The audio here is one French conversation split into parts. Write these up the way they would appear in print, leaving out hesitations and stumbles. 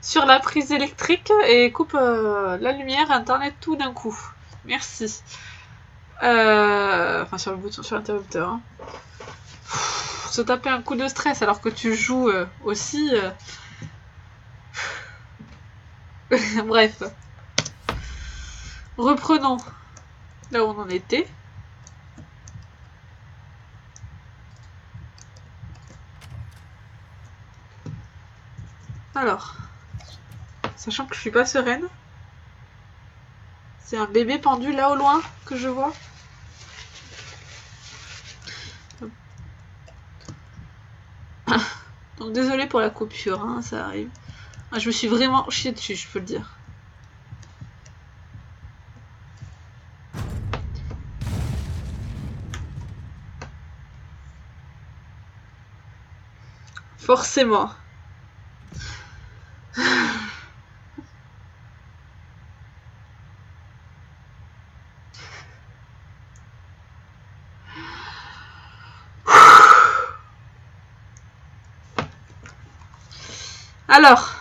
sur la prise électrique et coupe la lumière, internet, tout d'un coup. Merci. Enfin, sur le bouton, sur l'interrupteur. Hein. Se taper un coup de stress alors que tu joues aussi. Bref. Reprenons là où on en était. Alors, sachant que je suis pas sereine, c'est un bébé pendu là au loin que je vois. Donc désolée pour la coupure, hein, ça arrive. Ah, je me suis vraiment chiée dessus, je peux le dire. Forcément. Alors.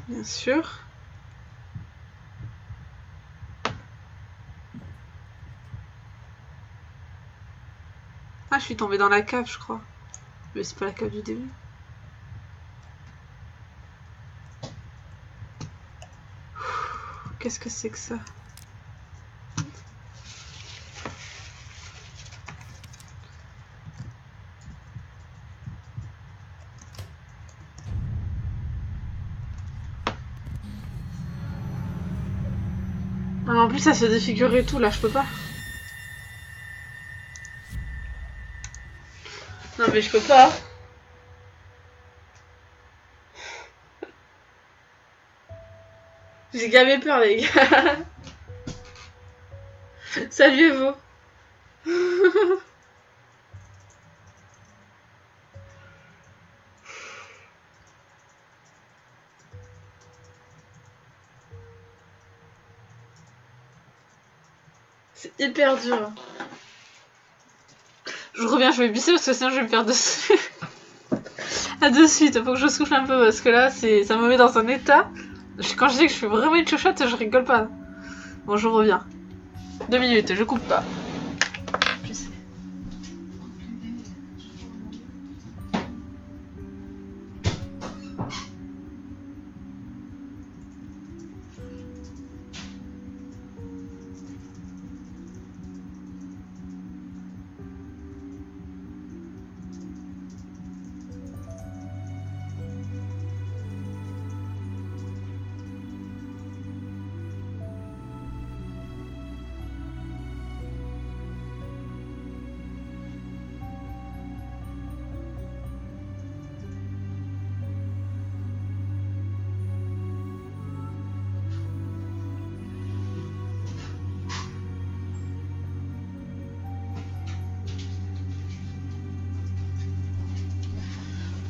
Bien sûr. Ah, je suis tombée dans la cave, je crois. Mais c'est pas la cave du début. Qu'est-ce que c'est que ça? Ah, en plus, ça se défigure et tout, là, je peux pas. Non, mais je peux pas. J'ai gavé peur, les gars. Saluez-vous. C'est hyper dur. Je reviens, je vais bisser parce que sinon je vais me faire dessus. À de suite, faut que je souffle un peu parce que là, ça me met dans un état. Quand je dis que je fais vraiment une chochotte, je rigole pas. Bon, je reviens. 2 minutes, je coupe pas.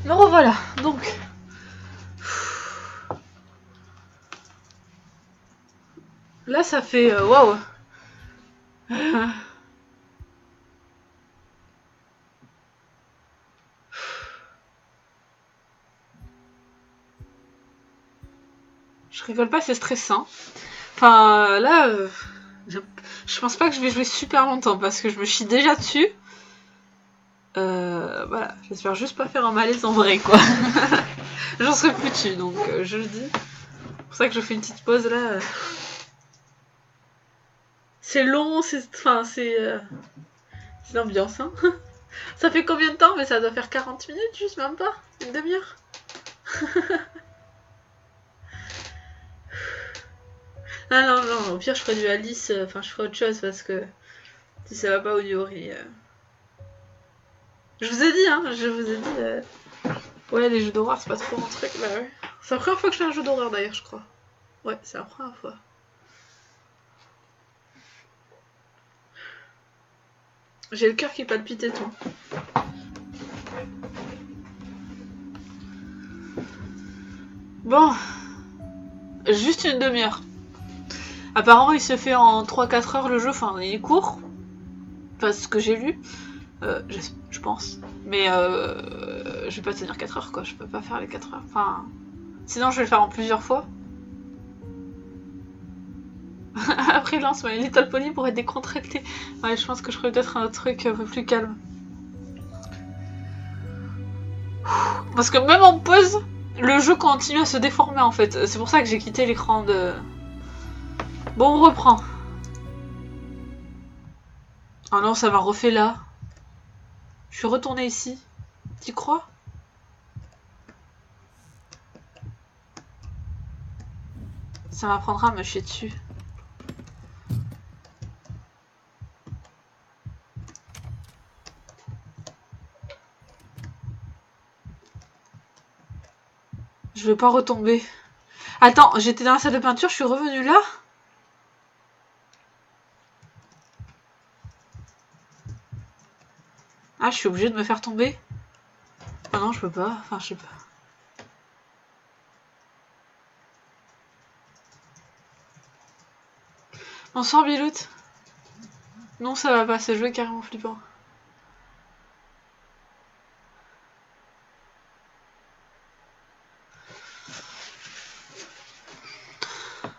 Me revoilà, donc. Là, ça fait... Waouh. Je rigole pas, c'est stressant. Enfin, là, je pense pas que je vais jouer super longtemps parce que je me chie déjà dessus. Voilà, j'espère juste pas faire un malaise en vrai, quoi. J'en serais foutu, donc je le dis. C'est pour ça que je fais une petite pause là. C'est long, c'est l'ambiance, hein. Ça fait combien de temps? Mais ça doit faire 40 minutes, juste même pas. Une demi-heure. Ah non, non, au pire je ferai du Alice, enfin je ferai autre chose parce que si ça va pas au Yori. Je vous ai dit, hein, je vous ai dit. Ouais, les jeux d'horreur c'est pas trop mon truc, bah ouais. C'est la première fois que je fais un jeu d'horreur d'ailleurs, je crois. Ouais, c'est la première fois. J'ai le cœur qui palpite et tout. Bon, juste une demi-heure. Apparemment, il se fait en 3-4 heures le jeu, enfin, il est court. Enfin, ce que j'ai vu. Je pense. Mais je vais pas tenir 4 heures quoi, je peux pas faire les 4 heures. Enfin, sinon je vais le faire en plusieurs fois. Après lance My Little Pony pour être décontracté. Ouais, je pense que je ferais peut-être un autre truc un peu plus calme. Parce que même en pause, le jeu continue à se déformer en fait. C'est pour ça que j'ai quitté l'écran de... Bon, on reprend. Ah non, ça m'a refait là. Je suis retournée ici. Tu crois? Ça m'apprendra à me chier dessus. Je veux pas retomber. Attends, j'étais dans la salle de peinture, je suis revenue là? Ah, je suis obligée de me faire tomber? Ah non, je peux pas. Enfin, je sais pas. Bonsoir, Bilout. Non, ça va pas, ce jeu est carrément flippant.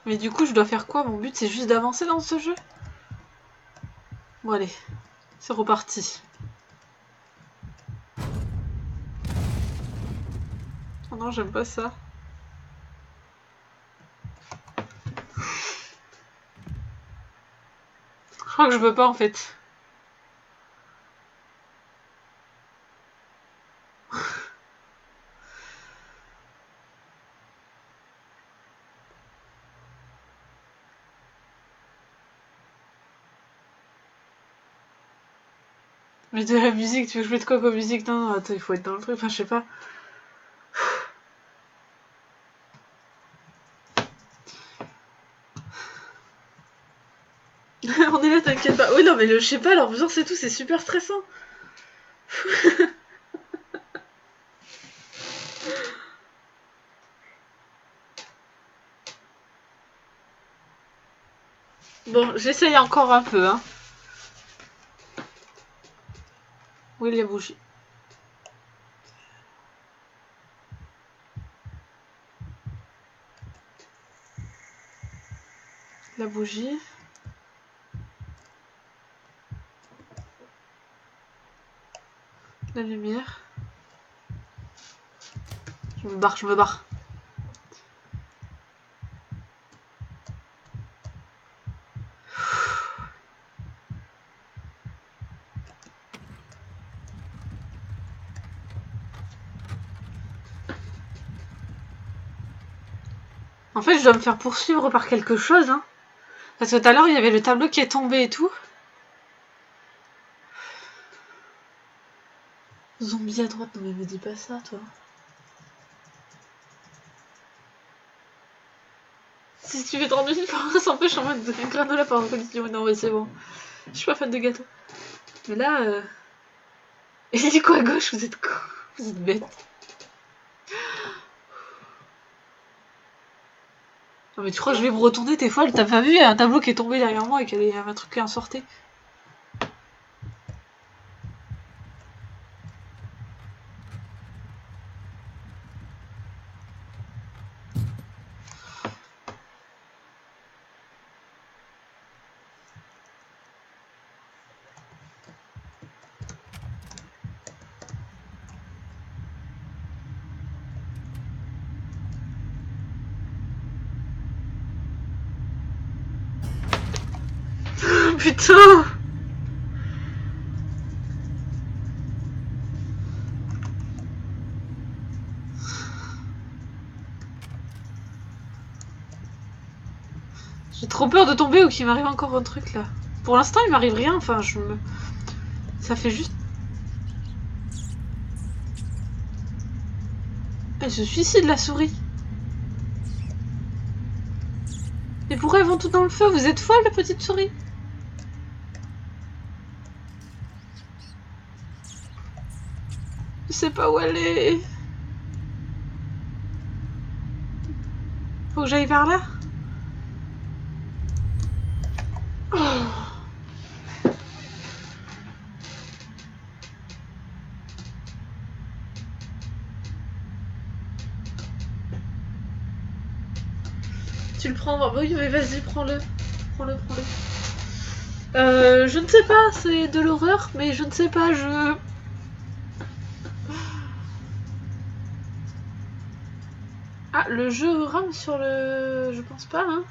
Mais du coup, je dois faire quoi? Mon but, c'est juste d'avancer dans ce jeu? Bon, allez. C'est reparti. Oh non, j'aime pas ça. Je crois que je veux pas, en fait. Mais de la musique, tu veux que je mette quoi comme musique? Non, non, attends, il faut être dans le truc, enfin, je sais pas. On est là, t'inquiète pas. Oui, non, mais je sais pas, l'ambiance et tout, c'est super stressant. Bon, j'essaye encore un peu, hein. Oui, les bougies. La bougie. La lumière. Je me barre, je me barre. En fait, je dois me faire poursuivre par quelque chose, hein. Parce que tout à l'heure, il y avait le tableau qui est tombé et tout. Zombie à droite, non mais me dis pas ça, toi. Si tu fais 30 minutes par an, ça s'empêche en mode de granola par collision. Non mais c'est bon. Je suis pas fan de gâteau. Mais là, il dit quoi à gauche? Vous êtes con. Vous êtes bête. Non mais tu crois que je vais me retourner? T'es folle? T'as pas vu? Il y a un tableau qui est tombé derrière moi et qu'il y a un truc qui en sortait. Putain! J'ai trop peur de tomber ou qu'il m'arrive encore un truc là. Pour l'instant, il m'arrive rien. Enfin, je me... Ça fait juste... Elle se suicide la souris. Mais pourquoi elles vont toutes dans le feu? Vous êtes folle, la petite souris? Je sais pas où elle est. Faut que j'aille vers là? Oh. Tu le prends? Bah oui, mais vas-y, prends-le. Prends-le. Je ne sais pas, c'est de l'horreur, mais je ne sais pas, Ah, le jeu rame sur le... Je pense pas, hein.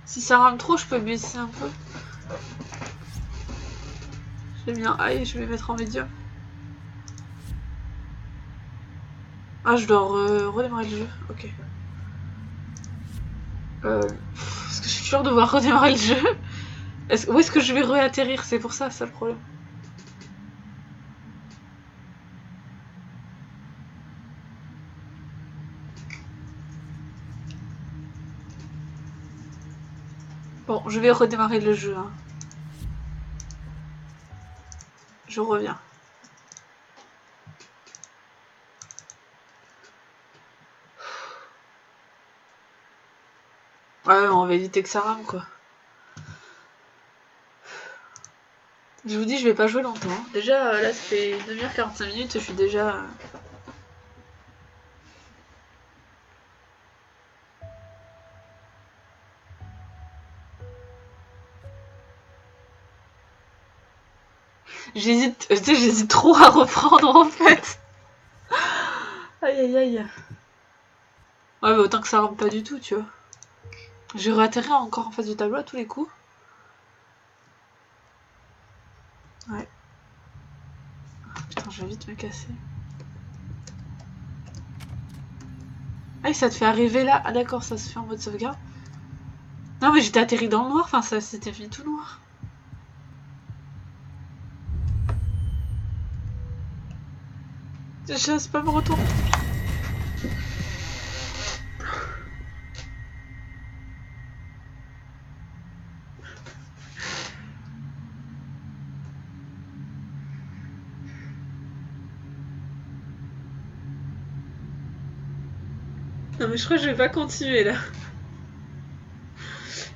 Si ça rame trop, je peux baisser un peu. J'ai mis un high, je vais mettre en médium. Ah, je dois redémarrer le jeu, ok. Est-ce que je suis sûre de devoir redémarrer le jeu? Où est-ce que je vais réatterrir? C'est pour ça, le problème. Bon, je vais redémarrer le jeu. Hein. Je reviens. Ouais, on va éviter que ça rame, quoi. Je vous dis, je vais pas jouer longtemps. Hein. Déjà, là, ça fait 1h 45 minutes, je suis déjà... J'hésite trop à reprendre, en fait. Aïe, aïe, aïe. Ouais, mais autant que ça rame pas du tout, tu vois. Je vais réatterrir encore en face du tableau à tous les coups. Ouais. Putain, je vais vite me casser. Ah, ça te fait arriver là? Ah d'accord, ça se fait en mode sauvegarde. Non mais j'étais atterri dans le noir, enfin ça s'était fait tout noir. Je sais pas me retourner. Non mais je crois que je vais pas continuer là.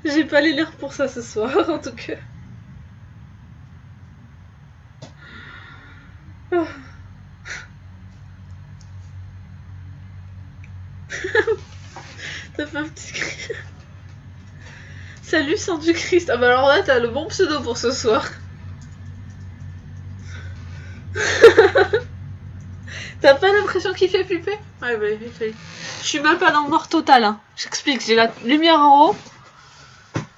J'ai pas les nerfs pour ça ce soir en tout cas. Oh. T'as fait un petit cri. Salut Saint du Christ. Ah bah alors là t'as le bon pseudo pour ce soir. T'as pas l'impression qu'il fait flipper? Ouais bah il fait. Je suis même pas dans le noir total hein. J'explique, j'ai la lumière en haut.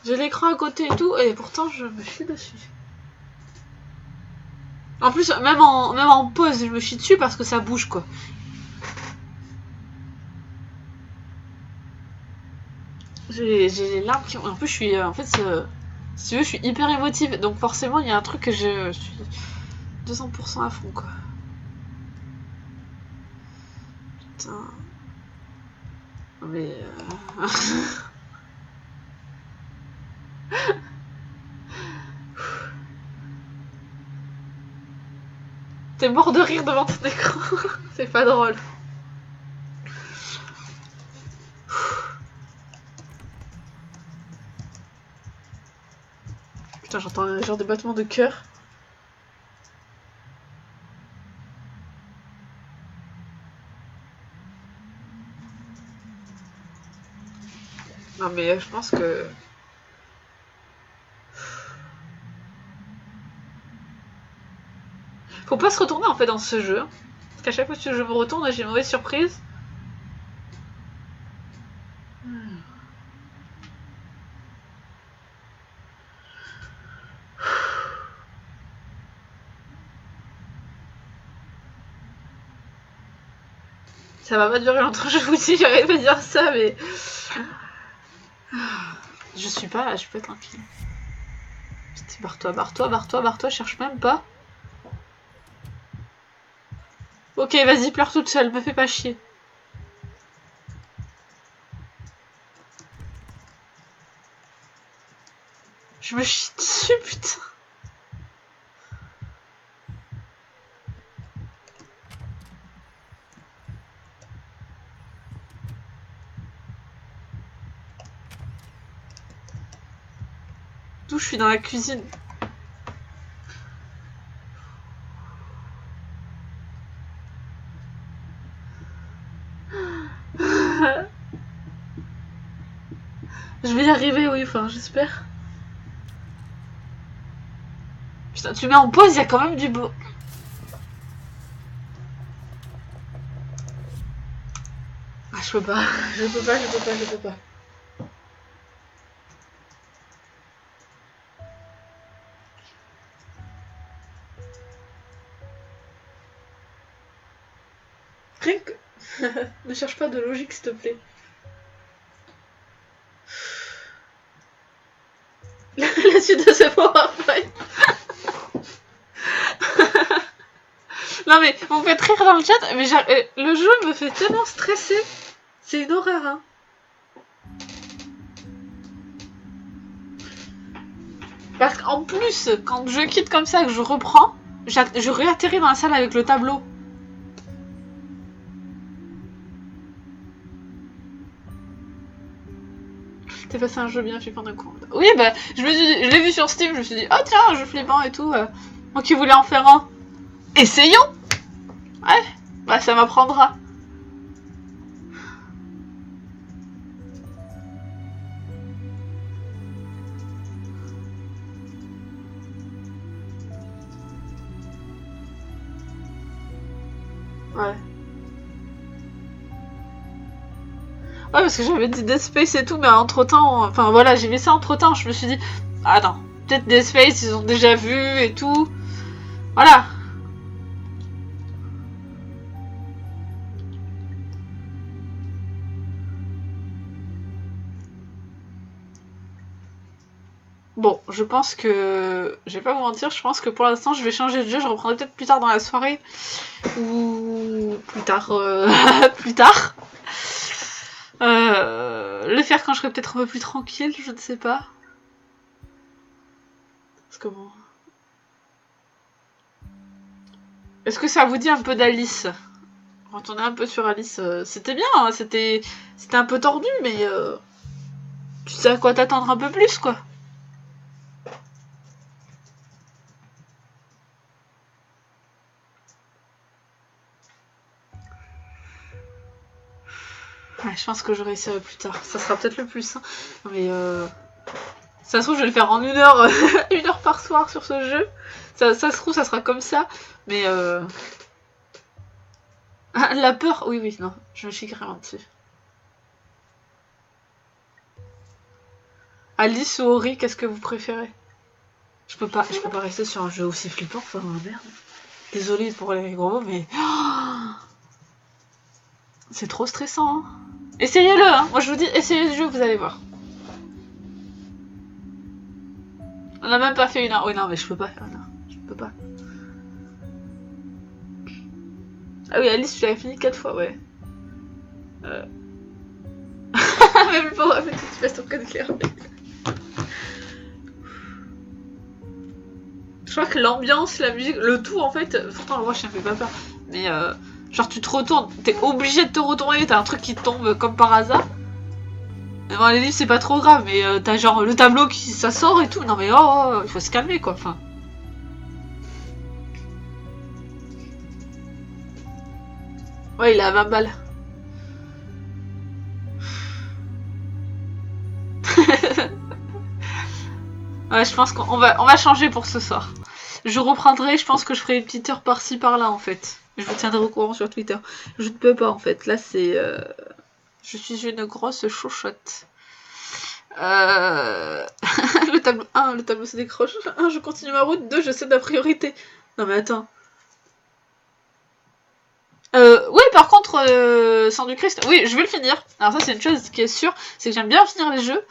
J'ai l'écran à côté et tout, et pourtant je me chie dessus. En plus, même en pause, je me chie dessus parce que ça bouge quoi. J'ai les larmes qui ont... En plus, je suis... en fait, si tu veux, je suis hyper émotive. Donc forcément, il y a un truc que je suis 200% à fond quoi. Putain. Mais... T'es mort de rire devant ton écran. C'est pas drôle. Putain, j'entends un genre de battement de cœur. Non mais je pense que... Faut pas se retourner en fait dans ce jeu. Parce qu'à chaque fois que je me retourne, j'ai une mauvaise surprise. Ça va pas durer longtemps, je vous dis, j'arrive à dire ça, mais... Je suis pas tranquille. Barre-toi, cherche même pas. Ok, vas-y, pleure toute seule, me fais pas chier. Je me chie dessus, putain. D'où je suis dans la cuisine. Je vais y arriver, oui, enfin, j'espère. Putain, tu mets en pause, il y a quand même du beau. Ah, je peux pas, je peux pas, je peux pas, je peux pas. Rien que... Ne cherche pas de logique, s'il te plaît. La suite de ce PowerPoint. Non mais, vous me faites rire dans le chat, mais le jeu me fait tellement stresser. C'est une horreur, hein. Parce qu'en plus, quand je quitte comme ça, que je reprends, je réatterris dans la salle avec le tableau. T'es passé un jeu bien flippant d'un coup. Oui, bah, je l'ai vu sur Steam, je me suis dit, oh tiens, un jeu flippant et tout. Moi qui voulais en faire un. Essayons. Ouais, bah ça m'apprendra. Ouais. Ouais, parce que j'avais dit Dead Space et tout, mais entre temps, enfin voilà, j'ai vu ça entre temps, je me suis dit, ah non, peut-être Dead Space, ils ont déjà vu et tout. Voilà. Bon, je pense que... Je vais pas vous mentir, je pense que pour l'instant, je vais changer de jeu, je reprendrai peut-être plus tard dans la soirée. Ou... plus tard... plus tard. Le faire quand je serai peut-être un peu plus tranquille, je ne sais pas. Parce que bon... Est-ce que ça vous dit un peu d'Alice? Retourner un peu sur Alice, c'était bien, hein, c'était un peu tordu, mais tu sais à quoi t'attendre un peu plus, quoi. Ouais, je pense que je réussirai plus tard. Ça sera peut-être le plus sain. Mais ça se trouve, je vais le faire en 1 heure, 1 heure par soir sur ce jeu. Ça se trouve, ça sera comme ça. Mais ah, la peur, oui, oui, non. Je me suis carrément dessus. Alice ou Ori, qu'est-ce que vous préférez? Je peux pas rester sur un jeu aussi flippant, enfin merde. Désolée pour les gros mots, mais c'est trop stressant. Hein. Essayez-le, hein. Moi je vous dis, essayez le jeu, vous allez voir. On a même pas fait 1 heure. Oui, non, mais je peux pas faire 1 heure. Je peux pas. Ah oui, Alice, tu l'avais fini 4 fois, ouais. Même pas, ouais, tu passes ton code clair. Je crois que l'ambiance, la musique, le tout en fait, pourtant le rush ça me fait pas peur, mais genre tu te retournes, t'es obligé de te retourner, t'as un truc qui tombe comme par hasard. Et bon, les livres c'est pas trop grave, mais t'as genre le tableau qui ça sort et tout, non mais oh, il faut se calmer quoi, enfin. Ouais, il a 20 balles. Ouais, je pense qu'on va changer pour ce soir. Je reprendrai, je pense que je ferai une petite heure par-ci par-là en fait. Je vous tiendrai au courant sur Twitter. Je ne peux pas en fait. Là c'est... Je suis une grosse chauchotte. Le tableau 1, le tableau se décroche. 1, je continue ma route. 2, je cède la priorité. Non mais attends. Oui, par contre, Sang du Christ, oui, je vais le finir. Alors ça, c'est une chose qui est sûre, c'est que j'aime bien finir les jeux.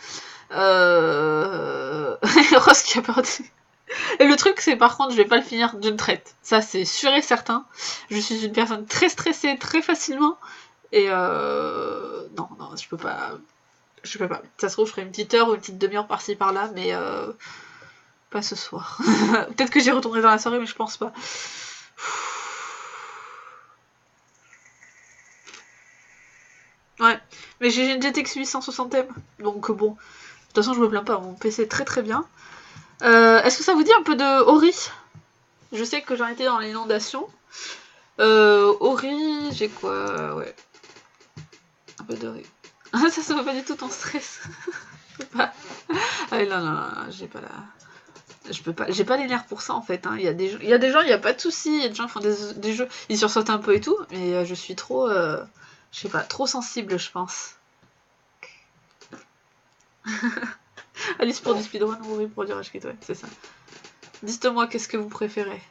Rose qui a perdu. Et le truc, c'est par contre, je vais pas le finir d'une traite. Ça, c'est sûr et certain. Je suis une personne très stressée, très facilement. Et non, non, je peux pas. Je peux pas. Ça se trouve, je ferai une petite heure ou une petite demi-heure par-ci par-là, mais pas ce soir. Peut-être que j'y retournerai dans la soirée, mais je pense pas. Ouais, mais j'ai une GTX 860M, donc bon, de toute façon je me plains pas, mon PC est très très bien. Est-ce que ça vous dit un peu de Ori? Je sais que j'en étais dans l'inondation. Ori, j'ai quoi? Ouais. Un peu d'Ori. Ça va pas du tout ton stress. peux pas. Ah non, non, non, j'ai pas la... Je peux pas, j'ai pas les nerfs pour ça en fait. Hein. Il y a des gens, il y a pas de soucis. Il y a des gens qui font des jeux, ils sursautent un peu et tout, mais je suis trop, je sais pas, trop sensible, je pense. Alice pour du speedrun ou oui pour du rage quit, ouais, c'est ça. Dites-moi qu'est-ce que vous préférez.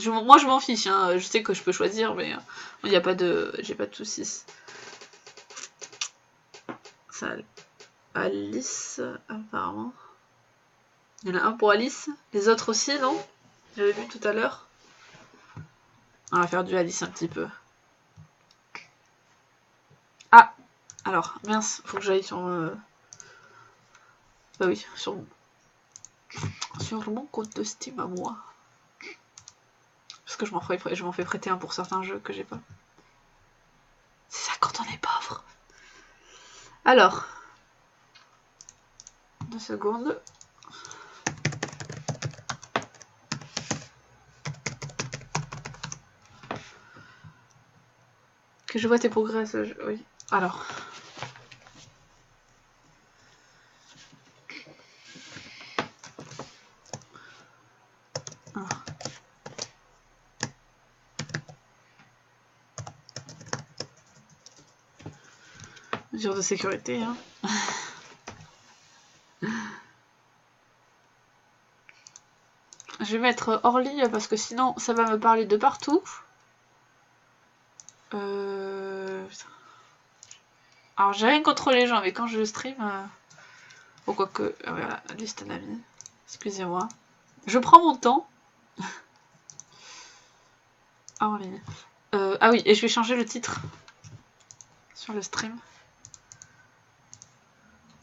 Moi je m'en fiche, hein. Je sais que je peux choisir, mais il y a pas de, j'ai pas de soucis. Ça, Alice, apparemment. Il y en a un pour Alice, les autres aussi, non? J'avais vu tout à l'heure. On va faire du Alice un petit peu. Ah! Alors, mince, faut que j'aille sur... Bah oui, sur mon compte de Steam à moi. Parce que je m'en fais prêter un pour certains jeux que j'ai pas. C'est ça quand on est pauvre. Alors. 2 secondes. Que je vois tes progrès, oui. Alors. Mesure de sécurité, hein. Je vais mettre hors ligne parce que sinon ça va me parler de partout. Alors j'ai rien contre les gens, mais quand je stream... Oh, quoique... voilà, liste d'amis. Excusez-moi. Je prends mon temps. Ah, en ligne. Ah oui, et je vais changer le titre. Sur le stream.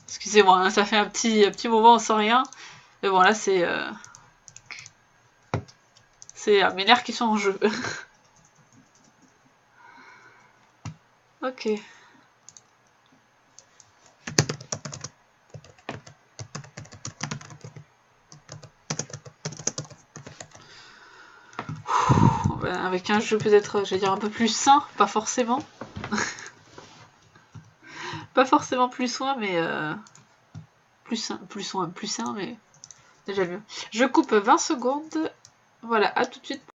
Excusez-moi, hein, ça fait un petit moment sans rien. Mais bon, là, c'est... C'est mes nerfs qui sont en jeu. Ok. Avec un jeu peut-être, je vais dire, un peu plus sain, pas forcément. Pas forcément plus soin, mais... plus sain, mais déjà mieux. Je coupe 20 secondes. Voilà, à tout de suite.